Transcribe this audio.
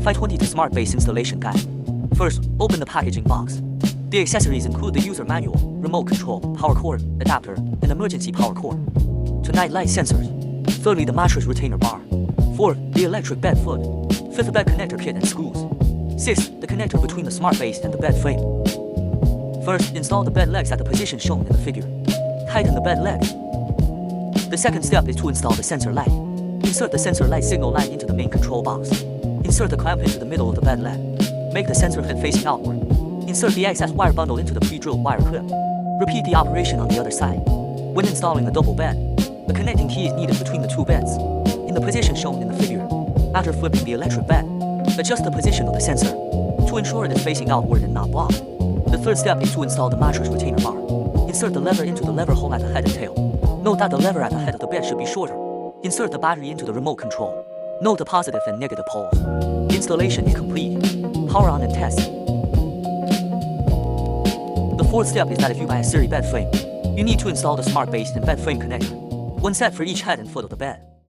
520 to Smart Base Installation Guide. First, open the packaging box. The accessories include the user manual, remote control, power cord, adapter, and emergency power cord. To night light sensors. Thirdly, the mattress retainer bar. Fourth, the electric bed foot. Fifth, the bed connector kit and screws. Sixth, the connector between the smart base and the bed frame. First, install the bed legs at the position shown in the figure. Tighten the bed legs. The second step is to install the sensor light. Insert the sensor light signal light into the main control box. Insert the clamp into the middle of the bed leg. Make the sensor head facing outward. Insert the access wire bundle into the pre-drilled wire clip. Repeat the operation on the other side. When installing the double bed, the connecting key is needed between the two beds, in the position shown in the figure. After flipping the electric bed, adjust the position of the sensor to ensure it is facing outward and not blocked. The third step is to install the mattress retainer bar. Insert the lever into the lever hole at the head and tail. Note that the lever at the head of the bed should be shorter. Insert the battery into the remote control. Note the positive and negative poles. Installation is complete. Power on and test. The fourth step is that if you buy a series bed frame, you need to install the smart base and bed frame connector, one set for each head and foot of the bed.